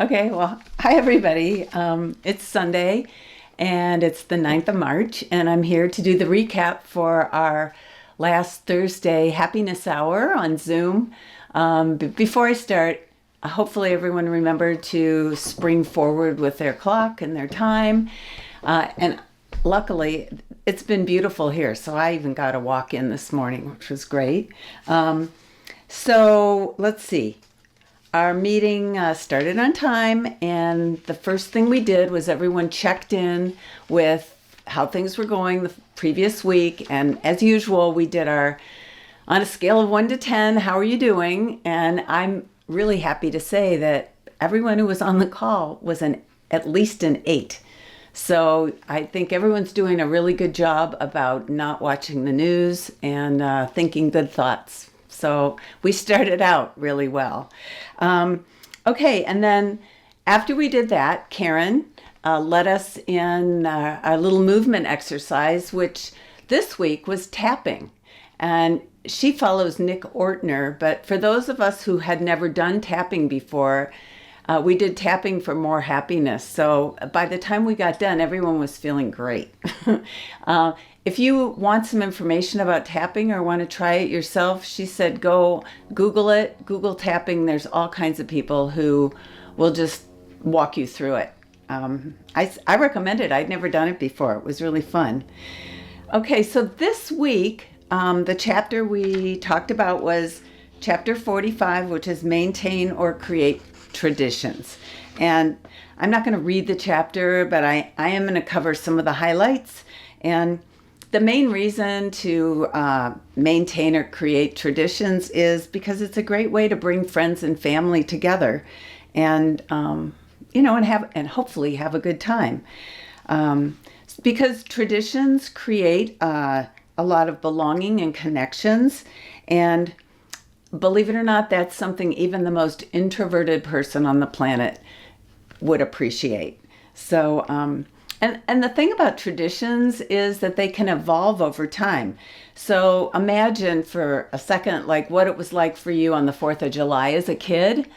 Okay, well, hi everybody. It's Sunday and it's the 9th of March, and I'm here to do the recap for our last Thursday happiness hour on Zoom. Before I start, hopefully everyone remembered to spring forward with their clock and their time. And luckily, it's been beautiful here, so I even got a walk in this morning, which was great. So let's see. Our meeting started on time, and the first thing we did was everyone checked in with how things were going the previous week. And as usual, we did our, on a scale of 1 to 10, how are you doing? And I'm really happy to say that everyone who was on the call was at least an 8. So I think everyone's doing a really good job about not watching the news and thinking good thoughts. So we started out really well. Okay, and then after we did that, Karen led us in our little movement exercise, which this week was tapping. And she follows Nick Ortner, but for those of us who had never done tapping before, we did tapping for more happiness. So by the time we got done, everyone was feeling great. If you want some information about tapping or want to try it yourself, she said go Google it, Google tapping. There's all kinds of people who will just walk you through it. I recommend it. I'd never done it before. It was really fun. Okay, so this week, the chapter we talked about was chapter 45, which is maintain or create traditions. And I'm not going to read the chapter, but I am going to cover some of the highlights. And the main reason to maintain or create traditions is because it's a great way to bring friends and family together and, and hopefully have a good time. Because traditions create a lot of belonging and connections. And believe it or not, that's something even the most introverted person on the planet would appreciate. So, and the thing about traditions is that they can evolve over time. So imagine for a second, like what it was like for you on the 4th of July as a kid,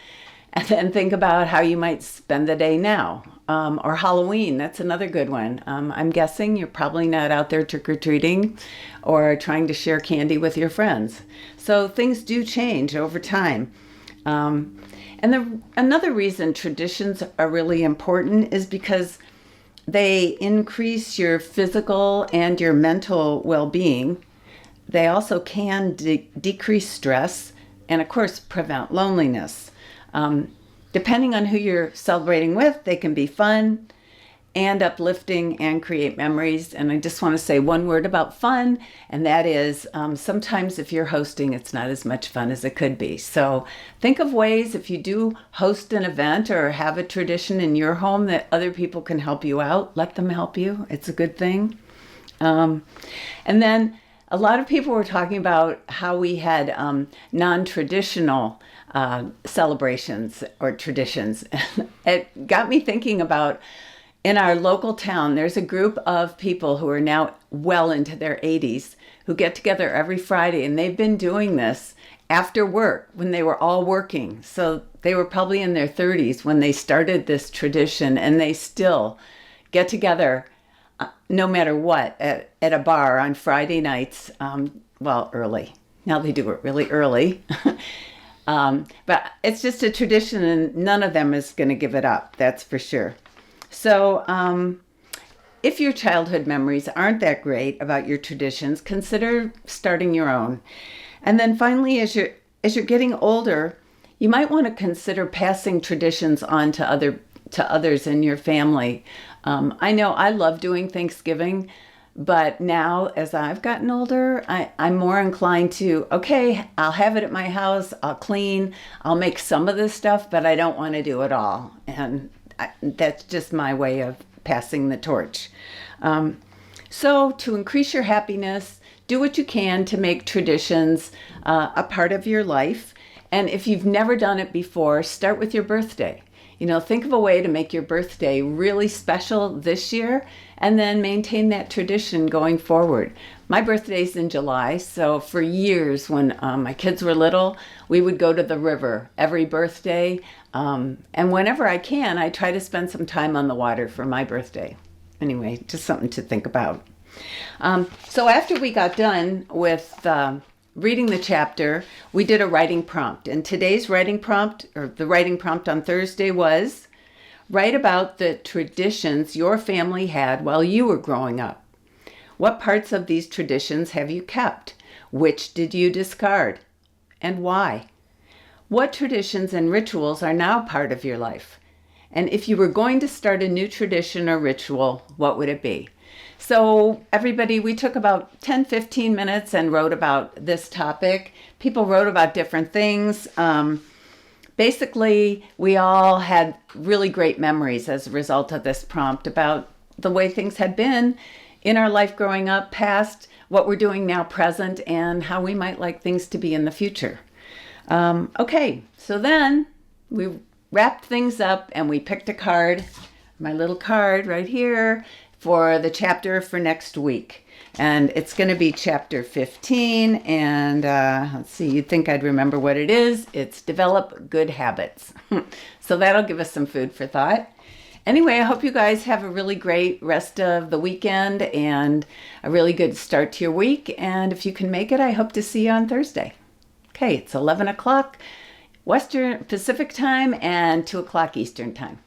and then think about how you might spend the day now. Or Halloween, that's another good one. I'm guessing you're probably not out there trick-or-treating or trying to share candy with your friends. So things do change over time. Another reason traditions are really important is because they increase your physical and your mental well-being. They also can decrease stress and, of course, prevent loneliness. Depending on who you're celebrating with, they can be fun and uplifting and create memories. And I just want to say one word about fun, and that is sometimes if you're hosting, it's not as much fun as it could be. So think of ways if you do host an event or have a tradition in your home that other people can help you out, let them help you. It's a good thing. And then a lot of people were talking about how we had non-traditional celebrations or traditions. It got me thinking about in our local town, there's a group of people who are now well into their 80s who get together every Friday, and they've been doing this after work when they were all working. So they were probably in their 30s when they started this tradition, and they still get together no matter what at a bar on Friday nights, early. Now they do it really early. But it's just a tradition, and none of them is going to give it up, that's for sure. So if your childhood memories aren't that great about your traditions, consider starting your own. And then finally, as you're getting older, you might want to consider passing traditions on to others in your family. I know I love doing Thanksgiving, but now as I've gotten older, I'm more inclined to, okay, I'll have it at my house, I'll clean, I'll make some of this stuff, but I don't want to do it all. And that's just my way of passing the torch. So to increase your happiness, do what you can to make traditions a part of your life. And if you've never done it before, start with your birthday. Think of a way to make your birthday really special this year and then maintain that tradition going forward. My birthday's in July, so for years when my kids were little, we would go to the river every birthday. And whenever I can, I try to spend some time on the water for my birthday. Anyway, just something to think about. So after we got done with reading the chapter, we did a writing prompt. And today's writing prompt, or the writing prompt on Thursday, was write about the traditions your family had while you were growing up. What parts of these traditions have you kept? Which did you discard? And why? What traditions and rituals are now part of your life? And if you were going to start a new tradition or ritual, what would it be? So everybody, we took about 10, 15 minutes and wrote about this topic. People wrote about different things. Basically, we all had really great memories as a result of this prompt about the way things had been in our life growing up, past, what we're doing now, present, and how we might like things to be in the future. Okay, so then we wrapped things up and we picked a card, my little card right here, for the chapter for next week. And it's going to be chapter 15. And let's see, you'd think I'd remember what it is. It's Develop Good Habits. So that'll give us some food for thought. Anyway, I hope you guys have a really great rest of the weekend and a really good start to your week. And if you can make it, I hope to see you on Thursday. Okay, it's 11 o'clock Western Pacific time and 2 o'clock Eastern time.